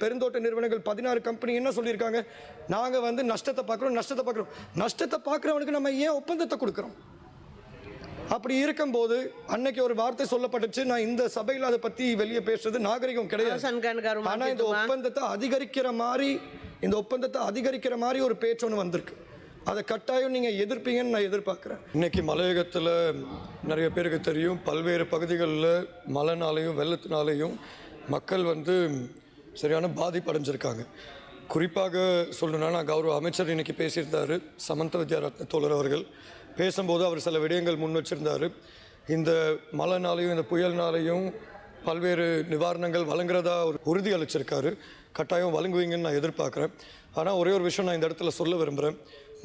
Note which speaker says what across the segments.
Speaker 1: பெருந்தோட்ட நிறுவனங்கள் 16 கம்பெனி என்ன சொல்லியிருக்காங்க? நாங்கள் வந்து நஷ்டத்தை பார்க்குறோம். நஷ்டத்தை பார்க்குறவனுக்கு நம்ம ஏன் ஒப்பந்தத்தை கொடுக்குறோம்? அப்படி இருக்கும்போது அன்னைக்கு ஒரு வார்த்தை சொல்லப்பட்டுச்சு, நான் இந்த சபையில் அதை பற்றி வெளியே பேசுறது நாகரிகம் கிடையாது. ஆனால் இந்த ஒப்பந்தத்தை அதிகரிக்கிற மாதிரி ஒரு பேச்சு ஒன்று வந்திருக்கு. அதை கட்டாயம் நீங்கள் எதிர்ப்பீங்கன்னு நான் எதிர்பார்க்குறேன். இன்றைக்கி மலையகத்தில் நிறைய பேருக்கு தெரியும், பல்வேறு பகுதிகளில் மழைனாலையும் வெள்ளத்தினாலேயும் மக்கள் வந்து சரியான பாதிப்பு அடைஞ்சிருக்காங்க. குறிப்பாக சொல்லணும்னா, நான் கௌரவ அமைச்சர் இன்றைக்கி பேசியிருந்தார், சமந்த வித்யாரத்ன தோழர் அவர்கள் பேசும்போது அவர் சில விடயங்கள் முன் வச்சிருந்தார். இந்த மழைனாலையும் இந்த புயல்னாலையும் பல்வேறு நிவாரணங்கள் வழங்குறதா ஒரு உறுதி அளிச்சிருக்காரு. கட்டாயம் வழங்குவீங்கன்னு நான் எதிர்பார்க்குறேன். ஆனால் ஒரே ஒரு விஷயம் நான் இந்த இடத்துல சொல்ல விரும்புகிறேன்.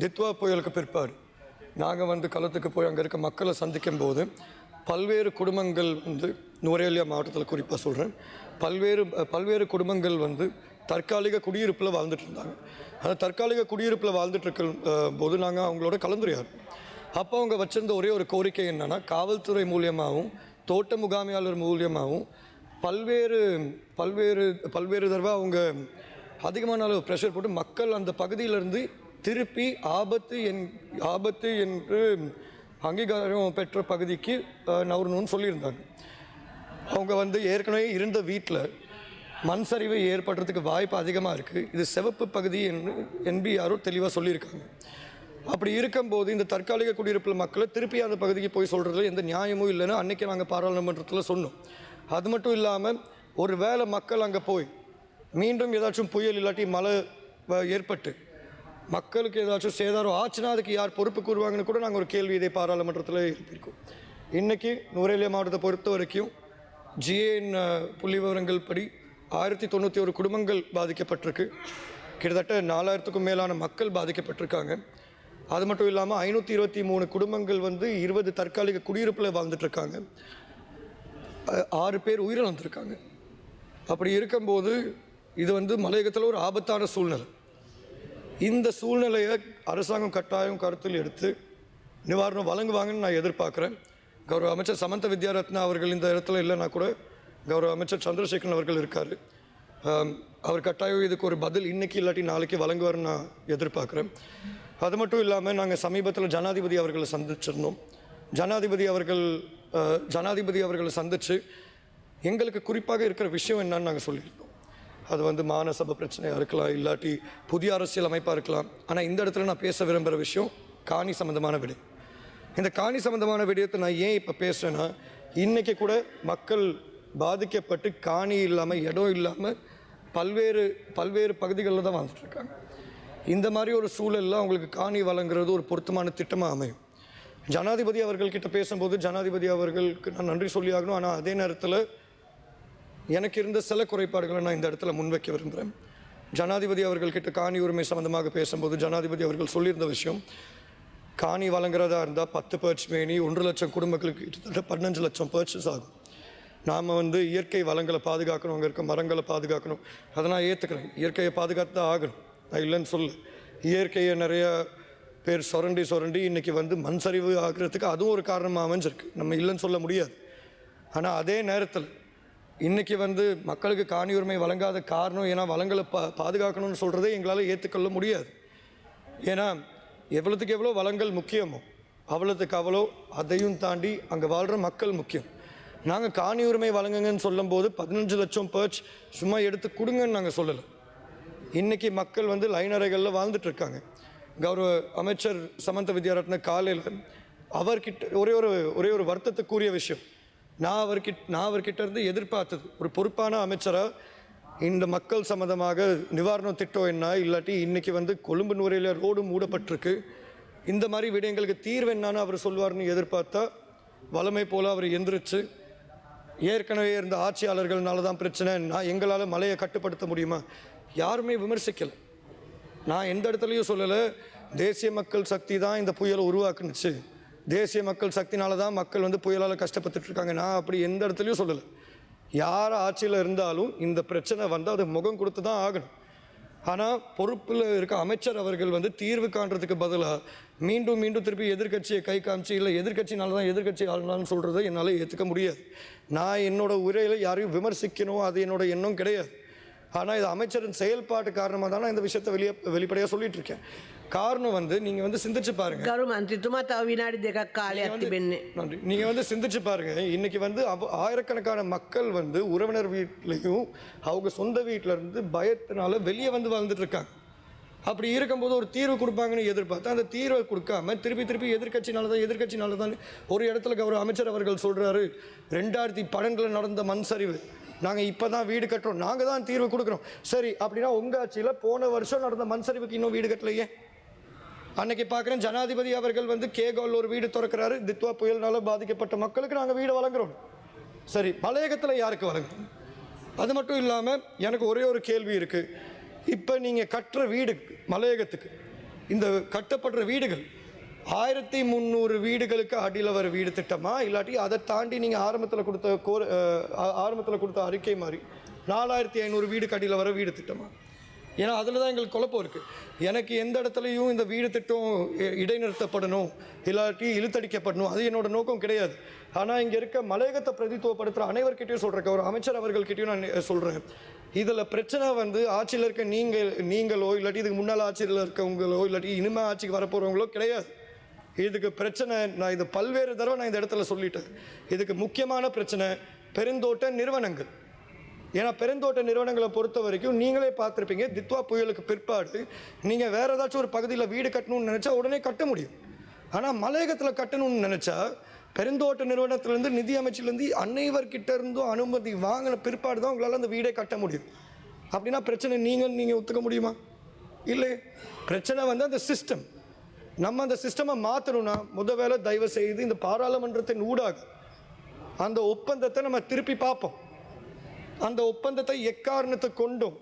Speaker 1: தித்வா புயலுக்கு பிற்பாடு நாங்கள் வந்து களத்துக்கு போய் அங்கே இருக்க மக்களை சந்திக்கும் போது பல்வேறு குடும்பங்கள் வந்து நுவரேலியா மாவட்டத்தில் குறிப்பாக சொல்கிறேன், பல்வேறு குடும்பங்கள் வந்து தற்காலிக குடியிருப்பில் வாழ்ந்துட்டு இருந்தாங்க. அந்த தற்காலிக குடியிருப்பில் வாழ்ந்துட்டு இருக்க போது நாங்கள் அவங்களோட கலந்துரையாடுறோம். அப்போ அவங்க வச்சிருந்த ஒரே ஒரு கோரிக்கை என்னென்னா, காவல்துறை மூலியமாகவும் தோட்ட முகாமையாளர் மூலியமாகவும் பல்வேறு தடவை அவங்க அதிகமான அளவு ப்ரெஷர் போட்டு மக்கள் அந்த பகுதியிலேருந்து திருப்பி ஆபத்து என்று அங்கீகாரம் பெற்ற பகுதிக்கு நவரணும்னு சொல்லியிருந்தாங்க. அவங்க வந்து ஏற்கனவே இருந்த வீட்டில் மண் சரிவு ஏற்படுறதுக்கு வாய்ப்பு அதிகமாக இருக்குது, இது சிவப்பு பகுதி என்று NBRO தெளிவாக சொல்லியிருக்காங்க. அப்படி இருக்கும்போது இந்த தற்காலிக குடியிருப்பில் மக்களை திருப்பி அந்த பகுதிக்கு போய் சொல்கிறதுல எந்த நியாயமும் இல்லைன்னு அன்றைக்கி நாங்கள் பாராளுமன்றத்தில் சொன்னோம். அது மட்டும் இல்லாமல் ஒரு வேளை மக்கள் அங்கே போய் மீண்டும் ஏதாச்சும் புயல் இல்லாட்டி மழை ஏற்பட்டு மக்களுக்கு ஏதாச்சும் சேதாரம் ஆச்சுன்னா அதுக்கு யார் பொறுப்பு கூறுவாங்கன்னு கூட நாங்கள் ஒரு கேள்வி இதே பாராளுமன்றத்தில் எழுப்பியிருக்கோம். இன்றைக்கி நுவரேலியா மாவட்டத்தை பொறுத்த வரைக்கும் GAN புள்ளி விவரங்கள் படி 1091 குடும்பங்கள் பாதிக்கப்பட்டிருக்கு. கிட்டத்தட்ட 4000க்கும் மேலான மக்கள் பாதிக்கப்பட்டிருக்காங்க. அது மட்டும் இல்லாமல் 523 குடும்பங்கள் வந்து 20 தற்காலிக குடியிருப்பில் வாழ்ந்துட்டுருக்காங்க. 6 பேர் உயிரிழந்திருக்காங்க. அப்படி இருக்கும்போது இது வந்து மலையகத்தில் ஒரு ஆபத்தான சூழ்நிலை. இந்த சூழ்நிலையை அரசாங்கம் கட்டாயம் கருத்தில் எடுத்து நிவாரணம் வழங்குவாங்கன்னு நான் எதிர்பார்க்குறேன். கௌரவ அமைச்சர் சமந்த வித்யாரத்னா அவர்கள் இந்த இடத்துல இல்லைன்னா கூட கௌரவ அமைச்சர் சந்திரசேகரன் அவர்கள் இருக்கார். அவர் கட்டாயம் இதுக்கு ஒரு பதில் இன்றைக்கி இல்லாட்டி நாளைக்கு வழங்குவார்னு நான் எதிர்பார்க்குறேன். அது மட்டும் இல்லாமல் நாங்கள் சமீபத்தில் ஜனாதிபதி அவர்களை சந்திச்சிருந்தோம். ஜனாதிபதி அவர்களை சந்தித்து எங்களுக்கு குறிப்பாக இருக்கிற விஷயம் என்னன்னு நாங்கள் சொல்லியிருந்தோம். அது வந்து மாநசபை பிரச்சனையாக இருக்கலாம், இல்லாட்டி புதிய அரசியல் அமைப்பாக இருக்கலாம். ஆனால் இந்த இடத்துல நான் பேச விரும்புகிற விஷயம் காணி சம்மந்தமான விடயம். இந்த காணி சம்மந்தமான விடயத்தை நான் ஏன் இப்போ பேசுகிறேன்னா, இன்றைக்கி கூட மக்கள் பாதிக்கப்பட்டு காணி இல்லாமல் இடம் இல்லாமல் பல்வேறு பகுதிகளில் தான் வாழ்ந்துட்டுருக்காங்க. இந்த மாதிரி ஒரு சூழலில் அவங்களுக்கு காணி வழங்குறது ஒரு பொருத்தமான திட்டமாக அமையும். ஜனாதிபதி அவர்கள்கிட்ட பேசும்போது ஜனாதிபதி அவர்களுக்கு நான் நன்றி சொல்லி ஆகணும். ஆனால் அதே நேரத்தில் எனக்கு இருந்த சில குறைபாடுகளை நான் இந்த இடத்துல முன்வைக்க விரும்புகிறேன். ஜனாதிபதி அவர்கள்கிட்ட காணி உரிமை சம்மந்தமாக பேசும்போது ஜனாதிபதி அவர்கள் சொல்லியிருந்த விஷயம், காணி வழங்குறதா இருந்தால் 10 பர்ச் மேனி 1 லட்சம் குடும்பங்களுக்கு கிட்டத்தட்ட 15 லட்சம் பர்ச்சஸ் ஆகும். நாம் வந்து இயற்கை வளங்களை பாதுகாக்கணும், அங்கே இருக்க மரங்களை பாதுகாக்கணும். அதை நான் ஏற்றுக்கிறேன். இயற்கையை பாதுகாத்து தான் ஆகணும், நான் இல்லைன்னு சொல்ல. இயற்கையை நிறைய பேர் சுரண்டி இன்றைக்கி வந்து மண் சரிவு ஆகிறதுக்கு அதுவும் ஒரு காரணமாக அமைஞ்சிருக்கு, நம்ம இல்லைன்னு சொல்ல முடியாது. ஆனால் அதே நேரத்தில் இன்றைக்கி வந்து மக்களுக்கு காணி உரிமை வழங்காத காரணம் ஏன்னா வளங்களை பாதுகாக்கணும்னு சொல்கிறதே எங்களால் ஏற்றுக்கொள்ள முடியாது. ஏன்னா எவ்வளோத்துக்கு எவ்வளோ வளங்கள் முக்கியமோ அவ்வளோ அதையும் தாண்டி அங்கே வாழ்கிற மக்கள் முக்கியம். நாங்கள் காணி உரிமை வழங்குங்கன்னு சொல்லும்போது 15 லட்சம் பர்ச் சும்மா எடுத்து கொடுங்கன்னு நாங்கள் சொல்லலை. இன்றைக்கி மக்கள் வந்து லைனறைகளில் வாழ்ந்துட்டுருக்காங்க. கௌரவ அமைச்சர் சமந்த வித்யாரத்ன காலையில் அவர்கிட்ட ஒரே ஒரு வருத்தத்துக்குரிய விஷயம், நான் அவர்கிட்ட இருந்து எதிர்பார்த்தது ஒரு பொறுப்பான அமைச்சராக இந்த மக்கள் சம்மந்தமாக நிவாரணம் திட்டம் என்ன, இல்லாட்டி இன்றைக்கி வந்து கொழும்பு நுவரேலியா ரோடு மூடப்பட்டிருக்கு, இந்த மாதிரி விடயங்களுக்கு தீர்வு என்னான்னு அவர் சொல்வார்னு எதிர்பார்த்தா வளமை போல் அவர் எந்திரிச்சு ஏற்கனவே இருந்த ஆட்சியாளர்கள்னால தான் பிரச்சனை, நான் எங்களால் மழையை கட்டுப்படுத்த முடியுமா, யாருமே விமர்சிக்கலை. நான் எந்த இடத்துலையும் சொல்லலை தேசிய மக்கள் சக்தி தான் இந்த புயலை உருவாக்குனுச்சு, தேசிய மக்கள் சக்தினால தான் மக்கள் வந்து புயலால் கஷ்டப்பட்டுருக்காங்க, நான் அப்படி எந்த இடத்துலையும் சொல்லலை. யார் ஆட்சியில் இருந்தாலும் இந்த பிரச்சனை வந்து அது முகம் கொடுத்து தான் ஆகணும். ஆனால் பொறுப்பில் இருக்க அமைச்சர் அவர்கள் வந்து தீர்வு காண்றதுக்கு பதிலாக மீண்டும் திருப்பி எதிர்கட்சியை கை காமிச்சு இல்லை எதிர்கட்சினால தான் எதிர்கட்சி ஆளலான்னு சொல்கிறத என்னால் ஏற்றுக்க முடியாது. நான் என்னோடய உரையில் யாரையும் விமர்சிக்கணும், அது என்னோட எண்ணம் கிடையாது. ஆனால் இது அமைச்சரின் செயல்பாட்டு காரணமாக தான் நான் இந்த விஷயத்தை வெளிப்படையாக சொல்லிட்டு இருக்கேன். காரணம் வந்து நீங்கள் வந்து சிந்திச்சு பாருங்க.
Speaker 2: ගරු මන්ත්‍රීතුමා තව විනාඩි 2ක් කාලයක් තිබෙන්නේ.
Speaker 1: நன்றி. நீங்கள் வந்து சிந்திச்சு பாருங்க. இன்னைக்கு வந்து ஆயிரக்கணக்கான மக்கள் வந்து உறவினர் வீட்லையும் அவங்க சொந்த வீட்டில இருந்து பயத்தினால வெளியே வந்து வாழ்ந்துட்டு இருக்காங்க. அப்படி இருக்கும்போது ஒரு தீர்வு கொடுப்பாங்கன்னு எதிர்பார்த்தா அந்த தீர்வை கொடுக்காம திருப்பி எதிர்க்கட்சினால தான் ஒரு இடத்துல கௌரவ அமைச்சர் அவர்கள் சொல்றாரு 2012 நடந்த மண் சரிவு, நாங்கள் இப்போ தான் வீடு கட்டுறோம், நாங்கள் தான் தீர்வு கொடுக்குறோம். சரி, அப்படின்னா உங்கள் ஆட்சியில் போன வருஷம் நடந்த மண் சரிவுக்கு இன்னும் வீடு கட்டலையே. அன்னைக்கு பார்க்குறேன் ஜனாதிபதி அவர்கள் வந்து கேகோவில் ஒரு வீடு திறக்கிறாரு, தித்வா புயல்னால பாதிக்கப்பட்ட மக்களுக்கு நாங்கள் வீடு வழங்குறோம். சரி, மலையகத்தில் யாருக்கு வழங்குறோம்? அது மட்டும் இல்லாமல் எனக்கு ஒரே ஒரு கேள்வி இருக்குது. இப்போ நீங்கள் கட்டுற வீடு மலையகத்துக்கு, இந்த கட்டப்படுற வீடுகள் 1300 வீடுகளுக்கு அடியில் வர வீடு திட்டமா, இல்லாட்டி அதை தாண்டி நீங்கள் ஆரம்பத்தில் கொடுத்த அறிக்கை மாதிரி 4500 வீடுக்கு அடியில் வர வீடு திட்டமா? ஏன்னா அதில் தான் எங்களுக்கு குழப்பம் இருக்குது. எனக்கு எந்த இடத்துலையும் இந்த வீடு திட்டம் இடைநிறுத்தப்படணும் இல்லாட்டி இழுத்தடிக்கப்படணும், அது என்னோட நோக்கம் கிடையாது. ஆனால் இங்கே இருக்க மலையகத்தை பிரதித்துவப்படுத்துகிற அனைவர்கிட்டையும் சொல்கிறேன், ஒரு அமைச்சர் அவர்கள்கிட்டையும் நான் சொல்கிறேன், இதில் பிரச்சனை வந்து ஆட்சியில் இருக்க நீங்களோ இல்லாட்டி இதுக்கு முன்னால் ஆட்சியில் இருக்கவங்களோ இல்லாட்டி இனிமேல் ஆட்சிக்கு வரப்போகிறவங்களோ கிடையாது. இதுக்கு பிரச்சனை, நான் இது பல்வேறு தடவை நான் இந்த இடத்துல சொல்லிட்டேன், இதுக்கு முக்கியமான பிரச்சனை பெருந்தோட்ட நிறுவனங்கள். ஏன்னா பெருந்தோட்ட நிறுவனங்களை பொறுத்த வரைக்கும் நீங்களே பார்த்துருப்பீங்க, தித்வா புயலுக்கு பிற்பாடு நீங்கள் வேறு ஏதாச்சும் ஒரு பகுதியில் வீடு கட்டணும்னு நினச்சா உடனே கட்ட முடியும். ஆனால் மலையகத்தில் கட்டணும்னு நினச்சா பெருந்தோட்ட நிறுவனத்திலேருந்து நிதி அமைச்சிலேருந்து அனைவர்கிட்ட இருந்தும் அனுமதி வாங்கின பிற்பாடு தான் உங்களால் அந்த வீடே கட்ட முடியும். அப்படின்னா பிரச்சனை நீங்கள் ஒத்துக்க முடியுமா? இல்லை, பிரச்சனை வந்து அந்த சிஸ்டம். நம்ம அந்த சிஸ்டமை மாற்றணும்னா வேளை தயவு செய்து இந்த பாராளுமன்றத்தின் ஊடாக அந்த ஒப்பந்தத்தை நம்ம திருப்பி பார்ப்போம். அந்த ஒப்பந்தத்தை எக்காரணத்தை கொண்டும்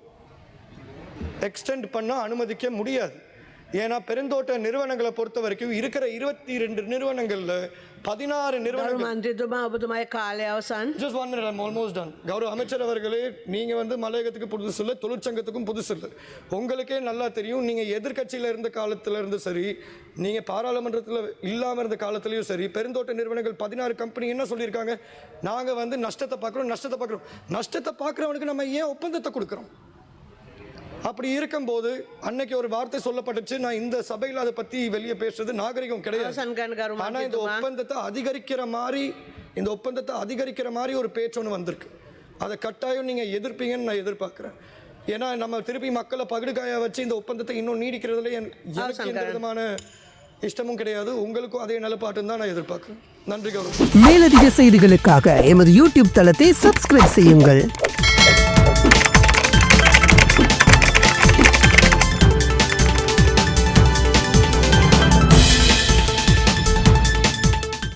Speaker 1: எக்ஸ்டெண்ட் பண்ண அனுமதிக்க முடியாது. ஏன்னா பெருந்தோட்ட நிறுவனங்களை பொறுத்த வரைக்கும் இருக்கிற 22 நிறுவனங்கள்ல 16 நிறுவனங்கள். Just 1 minute, I'm almost done. கௌரவ அமைச்சர் அவர்களே, நீங்க வந்து மலையகத்துக்கு புதுசு இல்லை, தொழிற்சங்கத்துக்கும் புதுசு இல்லை. உங்களுக்கே நல்லா தெரியும், நீங்க எதிர்கட்சியில இருந்த காலத்துல இருந்து சரி, நீங்க பாராளுமன்றத்தில் இல்லாம இருந்த காலத்திலயும் சரி, பெருந்தோட்ட நிறுவனங்கள் 16 கம்பெனி என்ன சொல்லியிருக்காங்க, நாங்க வந்து நஷ்டத்தை பார்க்குறோம். நஷ்டத்தை பார்க்குறவனுக்கு நம்ம ஏன் ஒப்பந்தத்தை கொடுக்குறோம்? அப்படி இருக்கும்போது அன்னைக்கு ஒரு வார்த்தை சொல்லப்பட்டுச்சு, நான் இந்த சபையில் அதை பற்றி வெளியே பேசுறது நாகரிகம் கிடையாது. ஆனால் இந்த ஒப்பந்தத்தை அதிகரிக்கிற மாதிரி ஒரு பேச்சு ஒன்று வந்திருக்கு. அதை கட்டாயம் நீங்கள் எதிர்ப்பீங்கன்னு நான் எதிர்பார்க்குறேன். ஏன்னா நம்ம திருப்பி மக்களை பகடுகாய வச்சு இந்த ஒப்பந்தத்தை இன்னும் நீடிக்கிறதுல எனக்கு எந்த விதமான இஷ்டமும் கிடையாது. உங்களுக்கும் அதே நிலப்பாட்டுன்னு தான் நான் எதிர்பார்க்குறேன். நன்றி கௌரவம்.
Speaker 3: மேலதிக செய்திகளுக்காக எமது யூடியூப் தளத்தை சப்ஸ்கிரைப் செய்யுங்கள்.